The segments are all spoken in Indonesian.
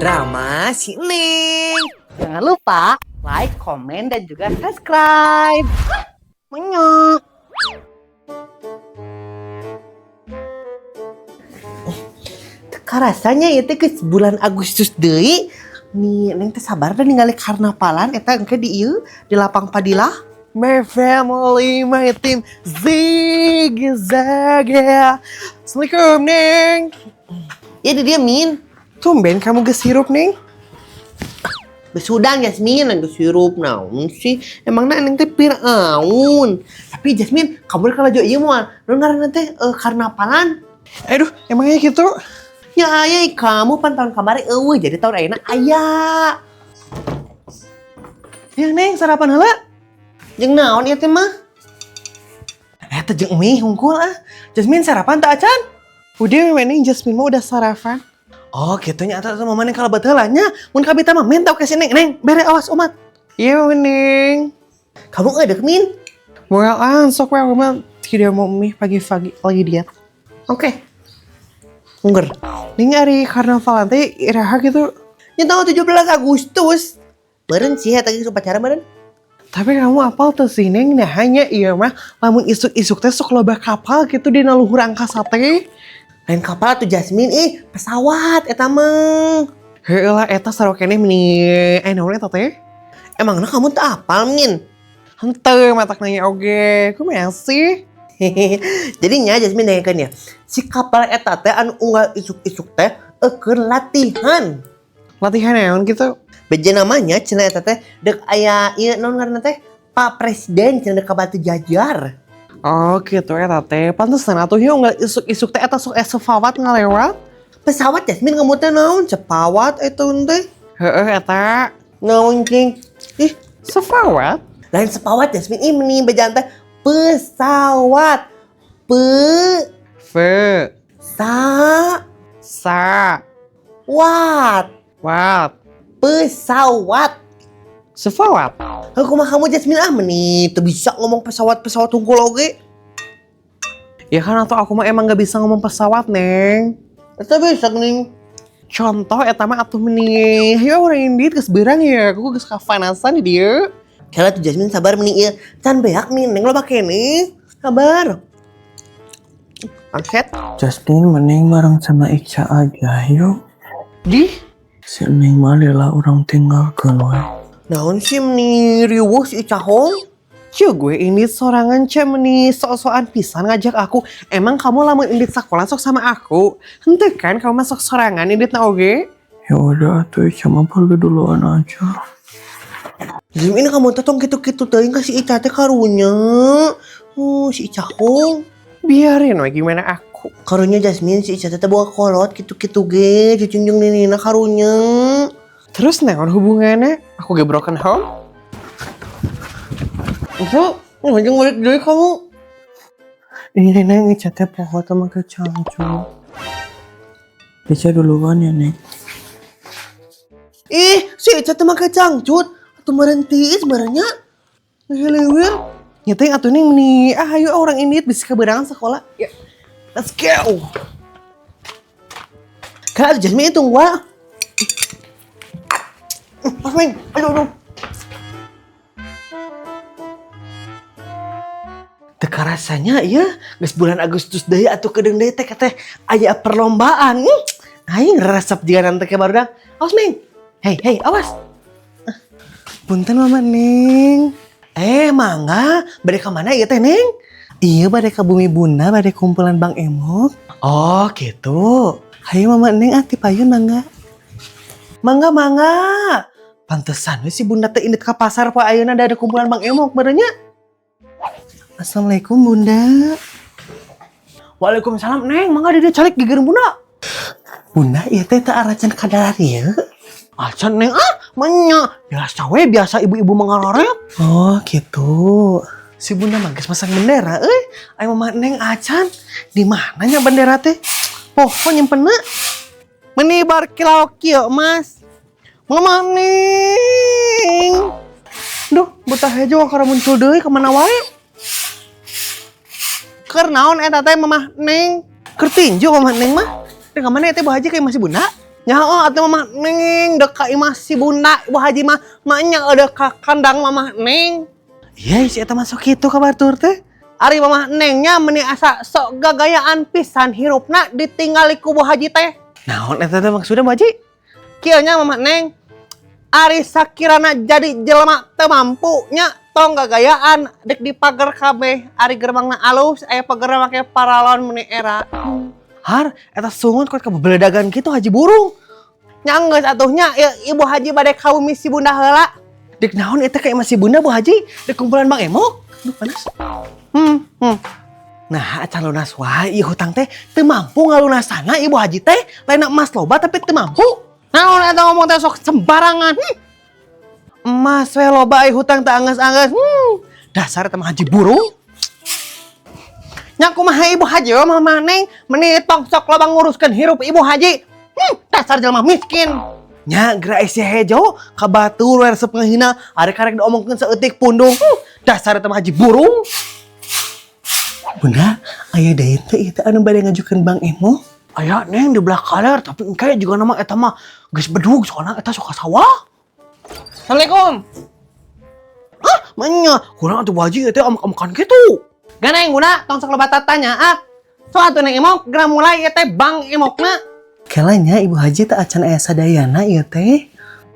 Drama si Neng. Jangan lupa like, komen, dan juga subscribe. Menyok. Teka rasanya ya teh bulan Agustus deui. Nih Neng teh sabar dan ningali karnavalan eta engke di ieu di lapang Padilah. My family, my team, zig zag ya. Assalamualaikum Neng. Ya dia Min. Tumben kamu gesirup Neng. Besudang Jasmine yang gesirup naon sih. Emangna Neng teh piraun. Tapi Jasmine, kamu kalau jo ieu moal nu ngaranna teh karnavalan. Aduh, emangnya gitu? Ya aya kamu pan tahun kamari eueuh jadi tahun ayeuna aya. Ya Neng sarapan heula. Jeung naon ieu teh mah? Eta jeung mie hungkul ah. Jasmine sarapan tak acan? Udah Neng Jasmine mah udah sarapan. Oh gitu nya eta mah Neng kalau heula nya mun kabita mah mentau ke Neng. Neng bere awas umat. Iya Neng. Kamu eudeuh Min? Moal sok we mah tidak mau mie pagi-pagi lagi diet. Oke. Ngger. Ning ari karnaval teh iraha gitu. Nya tanggal 17 Agustus. Beureun sih eta geus upacara beureun. Tapi kamu apal tuh sih Neng, nah hanya iya mah lamun isuk-isuk teh sok loba kapal gitu di luhur angkasa teh. Lain kapal tuh Jasmine, pesawat eta mah. Heulah eta sarokene meni naon eta teh? Emangna kamu teu apal Min? Henteu matak nanya oge. Kumaha sih? Jadinya Jasmine nanyakeun ya. Si kapal eta teh anu unggal isuk-isuk teh keur latihan. Latihan naon gitu? Beje namanya cenah eta teh deuk aya ieu naon ngaranna teh Pak Presiden cenah deuk ka Batu Jajar. Oh gitu eta teh. Pantesan atuh nya unggal isuk-isuk teh eta sok sefawat ngalewat. Pesawat Jasmine ngemut teh naon cepawat eta teh. Heeh eta. Naon cing? Ih, sefawat? Lain sepawat Jasmine ih meni bejaan teh pesawat. Sa wat pesawat sefawat. Kumaha kamu Jasmine meni teu bisa ngomong pesawat hungkul oge. Ya kan atau aku mah emang gak bisa ngomong pesawat Neng. Eta bisa Neng. Contoh eta mah atuh meni hayu orang indit geus beurang ya aku geus kafanasan di dieu. Kala tuh Jasmine sabar meni ieu can beak Min Neng loba keneh. Sabar. Angset. Jasmine mending bareng sama Ica aja yuk. Di Si Neng mah lela orang tinggalkeun we. naon sih meni riweuh si Icahong? Cie gue ini sorangan cie meni sok-sokan pisan ngajak aku. Emang kamu lamun indit sekolah sok sama aku? Henteu kan kamu masuk sorangan indit na oge? Ya udah atuh Ica mah pergi duluan aja. Ini kamu tong gitu-gitu teuing ka si Ica teh karunya. Si Icahong. Biarin we gimana aku. Karunya Jasmine si Ica teh bawa kolot gitu-gitu ge cucung ninina karunya. Terus naon hubungannya? Aku ge broken home? Itu, ngajeng balik dulu kamu. Ini Neng Ica teh poho teh make cangcut. Ica duluan ya Neng. Ih, si Ica teh make cangcut. Atuh berhenti sebenarnya. Lewil. Nyeteng atuh ning nih. Ayo orang ini bisa keberangan sekolah. Ya. Let's go. Kak Jasmine tunggu wah. Pas Neng. Aduh. Teka rasanya ya, geus bulan Agustus deui atuh kedeung deui teh teh aya perlombaan. Aing resep jiga nanti ke barudak. Awas Neng. Hei, awas. Punten Mama Neng. Mangga, bade ka mana ieu teh Neng? Iya, bade ka Bumi Bunda, bade kumpulan Bang Emok. Oh, gitu. Hayu Mama Neng ti payun mangga. Mangga. Pantesan we si Bunda teh indit ka pasar poe ayeuna ada kumpulan Bang Emok benernya. Assalamualaikum Bunda. Waalaikumsalam Neng, mangga di calik gigeun Bunda. Bunda ieu teh teu aracan kadarieu. Acan Neng manya. Biasa ibu-ibu mangaloret. Oh gitu. Si Bunda mah geus masang bendera euy. Aya Mama Neng acan. Di mana nya bendera teh? Poho nyimpenna. Meni bar kilau kieu Mas. Mama Neng. Duh, betah hejo kara muncul deui ka mana wae. Keur naon eta teh Mama Neng? Keur tinju Mama Neng mah. Ka mana teh bahagia kayak masih Bunda? Nyaho atuh Mama Neng dek ka imah si bunda Ibu Haji mah maknya ada ka kandang Mama Neng. Iya si eta masuk kitu ka batur teh. Ari Mama Nengnya meni asa sok gagayaan pisan hirupna ditinggali ku Bu Haji teh. Naon eta teh maksudna Bu Haji? Kieu nya Mama Neng. Ari sakirana jadi jelema teu mampu nya tong gagayaan dek dipager kabeh. Ari gerbangna alus aya pager make paralon meni era. Har, eta sungut kot kabebeledagan kitu Haji Burung. Nya geus atuhnya Ibu Haji bade kawumi si bunda heula. Dek naon eta kayak masih bunda Bu Haji? Dek kumpulan Bang Emo? Duh panas. Nah, acan lunas wae ieu hutang teh teu mampu ngalunasana Ibu Haji teh. Lain emas loba tapi teu mampu. Naon eta ngomong teh sok sembarangan. Emas we loba ieu hutang teh anggeus-anggeus. Dasar eta mah Haji Burung. Nya kumaha Ibu Haji Mama Neng meni tong sok loba nguruskeun hirup Ibu Haji. Dasar jelema miskin. Nya geura isi hejo ka batur we resep ngahina arek-arek diomongkeun saeutik pundung. Dasar eta mah Haji Burung. Bunda, aya deui teh ieu teh anu bade ngajukeun Bang Emo? Aya Neng di belah kaler tapi engke juga nama eta mah geus bedug soalna eta sok ka sawah. Assalamualaikum. Manya, kurang atuh Bu Haji teh amak-amakan kitu. Ganeng guna tong sok loba tanya so atuh Neng Emok geura mulai ieu teh Bang Emokna. Kelanya Ibu Haji teh acan aya sadayana ieu teh.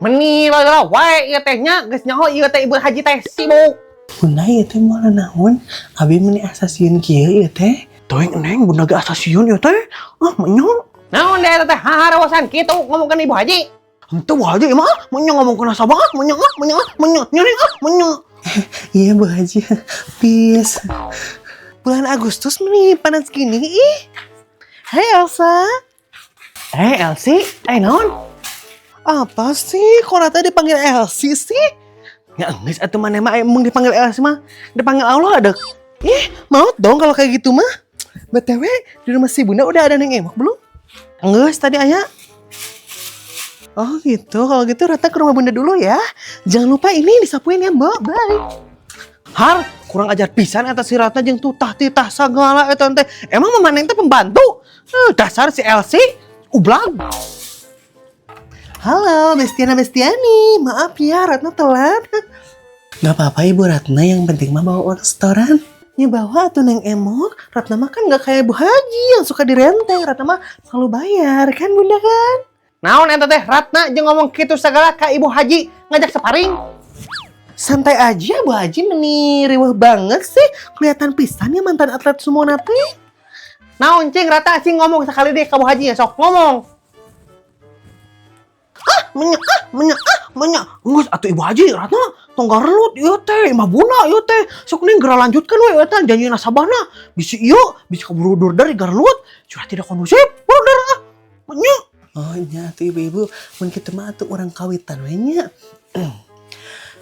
Meni lala wae ieu teh nya geus nyaho ieu teh Ibu Haji teh sibuk. Bunda ieu teh moal naon? Abi meni asa sieun kieu ieu teh. Teuing Neng bunda ge asa sieun ieu teh. Menyo. Naon deh teh harawasan kitu ngomongkeun Ibu Haji. Henteu Bu Haji mah menyo ngomongkeun asa banget menyo menyo. Iya Bu Haji, peace. Bulan Agustus meni panas gini ih. Hai Elsa. Elsie, naon? Apa sih? Kok Rata dipanggil Elsie sih? Ya geus atuh maneh mah emang dipanggil Elsie mah. Dipanggil Allah ada. Mau dong kalau kayak gitu mah. BTW, di rumah si Bunda udah ada Neng Emok belum? Geus tadi aya. Oh gitu, kalau gitu Rata ke rumah Bunda dulu ya. Jangan lupa ini disapuin ya Mbak, bye. Har, kurang ajar pisan eta si Rata jeung tutah-titah sagala eta teh. Emang Mama Neng teh pembantu? Dasar si Elsie, ublag. Halo, Bestiani. Maaf ya, Ratna telat. Gak apa-apa Ibu Ratna, yang penting mah bawa uang setoran. Ya bawa tuh Neng Emok. Ratna mah kan gak kayak Bu Haji yang suka direnteng. Ratna mah selalu bayar kan Bunda kan? Naon eta teh Ratna jeung ngomong kitu sagala ka Ibu Haji ngajak separing. Santai aja Bu Haji meni riweuh banget sih. Kelihatan pisan ya mantan atlet sumo teh. Naon cing Rata cing ngomong sekali deh ka Bu Haji ya sok ngomong. Menya. Geus atuh Ibu Haji Ratna tong garelut ieu teh imah buna ieu teh. Sok ning geura lanjutkeun we eta janjina sabana. Bisi ieu bisa kaburu dur dari garelut. Sudah tidak kondusif. Udah menya. Oh nya atuh ibu-ibu, mun kitu mah atuh urang kawitan we nya.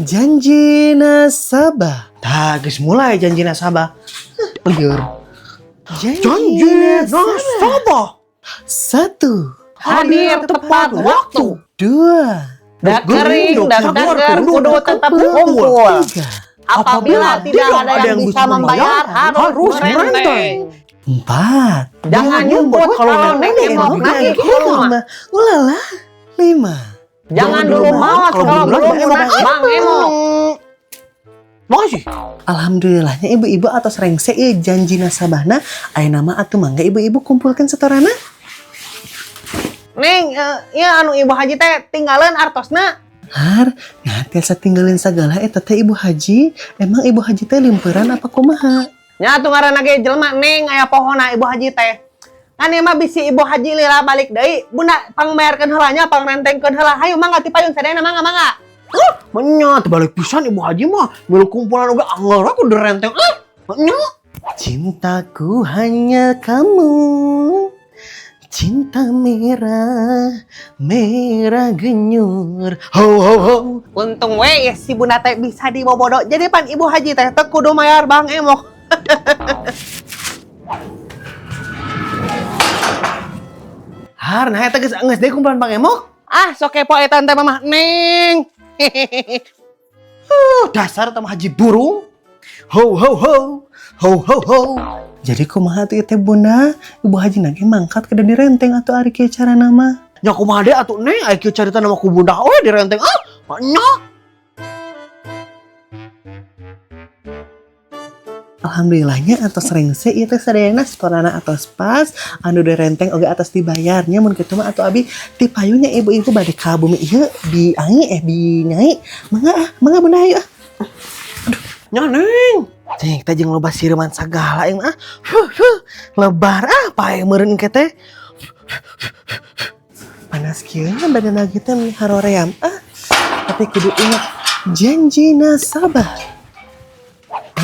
Janji nasabah. Tah geus mulai janji nasabah. Lieur. Janji nasabah. 1. Hadir tepat waktu. 2. Dak kering, dak dagar, kudu tetap kumpul. Apabila tidak ada yang bisa membayar, harus merenteng. 4. Jangan nyumput kalau Neng Emok nagih ke rumah. Ulala. 5. Jangan dulu mawas kalau belum lunas Bang Emok. Makasih. Alhamdulillahnya ibu-ibu atas rengse janji nasabahna. Aya nama atuh mangga ibu-ibu kumpulkan setorana. Neng, ya anu Ibu Haji teh tinggalan artosna. Har, nah tiasa tinggalin segala eta teh Ibu Haji. Emang Ibu Haji teh limperan apa kumaha? Nya atuh ngaranna ge jelema Neng aya pohonna Ibu Haji teh. Kan ieu mah bisi Ibu Haji lila balik deui. Bunda pangmayarkeun heula nya, pangrentengkeun heula. Hayu mangga ti payung sadayana mangga. Menya terbalik pisan Ibu Haji mah. Milu kumpulan oge anggar aku direnteng. Menya. Cintaku hanya kamu. Cinta merah, merah genyur. Ho ho ho. Untung we ya si Bunda teh bisa dibobodo. Jadi pan Ibu Haji teh teu kudu mayar Bang Emok. Har, nah eta geus deui kumpulan Bang Emok. Ah, sok kepo eta teh Mamah Neng. Dasar eta mah Haji Burung. Ho ho ho. Ho ho ho. Jadi kumaha tuh teh Bunda? Ibu Haji nage mangkat ke dari renteng atau ari kieu cara nama? Nya kumaha deh atuh Neng, aya kieu carita nama ku bunda we di renteng nya. Alhamdulillahnya atas rengse ieu teh sadayana setorana atas pas anu di renteng oge atas dibayarnya mun kitu mah atuh abi ti payunya ibu-ibu bade ka bumi ieu bi angi bi nyai mangga bunda hayu Nya Neng. Cing teh jeung loba sireuman sagala ieu mah. Lebar pae meureun engke teh. panas kieu nya badanna kita haroream tapi kudu ingat janji nasabah.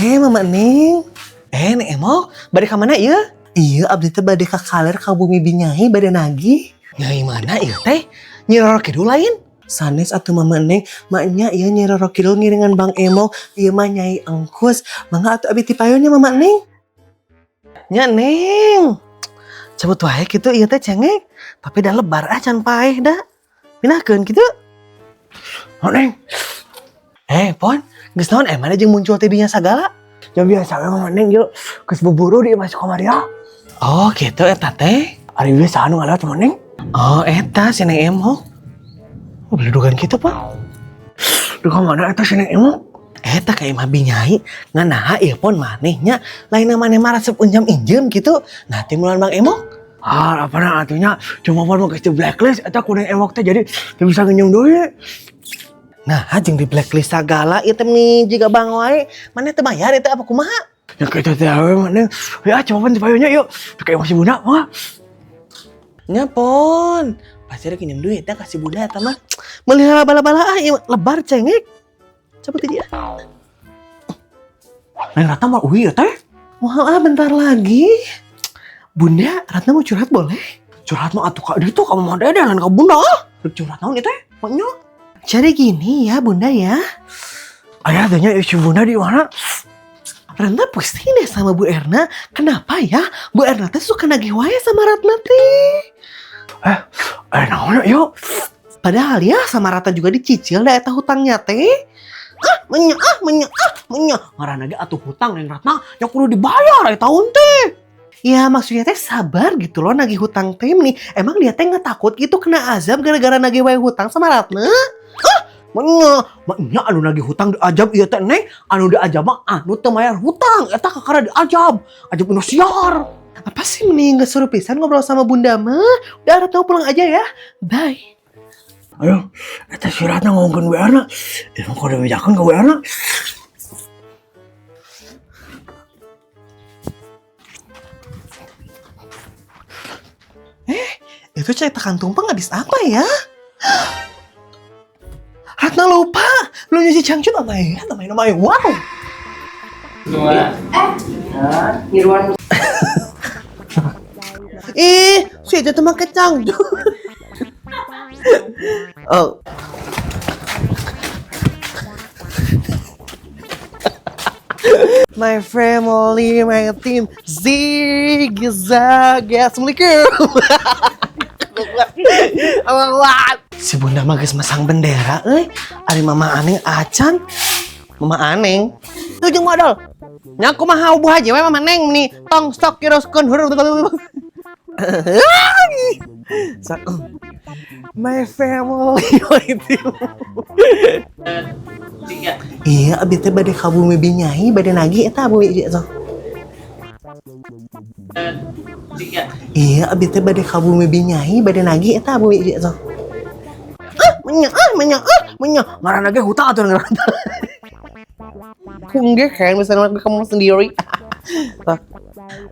Mama Neng. Neng Emok, bade ka mana ieu? Iya, abdi teh bade ka kaler ka bumi Binyai bade nagih. Nyai mana ieu teh? Nyi Roro Kidul lain? Sanes atuh Mama Neng, maknya ieu Nyi Roro Kidul ngiringan Bang Emok, ieu mah Nyai Engkus. Mangga atuh abi ti payunnya Mama Neng. Nya Neng. Cabut wae kitu ieu teh cengek, tapi dah lebar can paeh da. Pinahkeun kitu. Oh Neng. Pon, geus naon mana jeung muncul teh dinya sagala? Ya biasa we Mama Neng yuk, geus buburu di masuk kamar ya. Oh, gitu eta teh. Ari we saha nu ngalewat Mama Neng? Oh, eta si Neng Emok. Oh, beledugan gitu, Pak. Duh mana eta si Neng Emok? Eta ka Imah Binyai, nganaha ieu pon manehnya, lain maneh mah resep unjam injem gitu. Nah, timulan Bang Emok. Apa na atunya cuma pon geus di blacklist eta ku Neng Emok teh jadi teu bisa ngenyung deui. Nah, jeung di blacklist sagala ieu teh nih jiga Bang wae, maneh teu bayar eta apa kumaha? Ya kita teh we Neng. Ya coba pon di payunnya yuk. Kayak masih bunda mah. Nya pon. Pasti rek pinjem duit teh kasih bunda eta mah. Melihara bala-bala ieu lebar cengek. Coba dia. Neng Ratna mah uwi ya teh. Wah, bentar lagi. Bunda, Ratna mau curhat boleh? Curhat mah atuh ka ditu ka Mama Dede lan ka bunda. Curhat naon ieu teh? Maknya. Jadi gini ya bunda ya. Ayah tanya isi bunda di mana? Ratna pusing deh sama Bu Erna. Kenapa ya? Bu Erna teh suka nagih wae sama Ratna teh. Naon yuk? Padahal ya sama Ratna juga dicicil dah eta hutangnya teh. Menya. Ngaranna ge atuh hutang Neng Ratna yang kudu dibayar aya tahun teh. Ya maksudnya teh sabar gitu loh nagih hutang teh nih. Emang dia teh nggak takut gitu kena azab gara-gara nagih wae hutang sama Ratna? Maknya anu nagih hutang diajab ieu teh Neng, anu diajab mah anu teu mayar hutang eta kakara diajab. Ajab anu siar. Apa sih mending gak suruh pisan ngobrol sama bunda mah? Udah Ratna pulang aja ya. Bye. Ayo, eta si Ratna ngomongkeun we Erna. Emang kudu bejakeun ka we Erna. Itu cetakan tumpeng habis apa ya? Ratna lupa, belum nyuci cangcut namanya, wow. Nirwan. Si itu tuh make cangcut. Oh. My family, my team, zigzag, ya, assalamualaikum. Si bunda mah geus masang bendera, ari mama aneng acan, mama aneng, tuh jeung modal. Nya kumaha Bu Haji we mama neng nih, tong stok kiroskeun huruf. My family, my team. Iya, abi teh bade ka bumi Binyai, bade nagih eta bumi ieu teh. Iya, abi teh bade ka bumi Binyai, bade nagih eta bumi ieu teh. Menya. Ngaranna ge hutang atuh ngaranna. Enggak kan, misalnya kamu sendiri.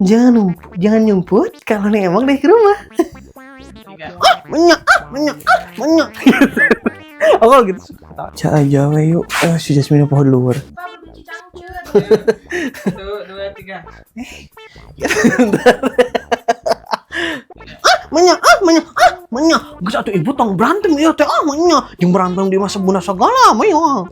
Jangan nyumput kalau nih emang dari rumah. Menya. Aku gitu. Ca aja we yuk. Si Jasmine pohon luar. 1, 2, 3. Menya. Geus atuh ibu tong berantem ieu teh menya. Jeung berantem di masa bunda sagala menya.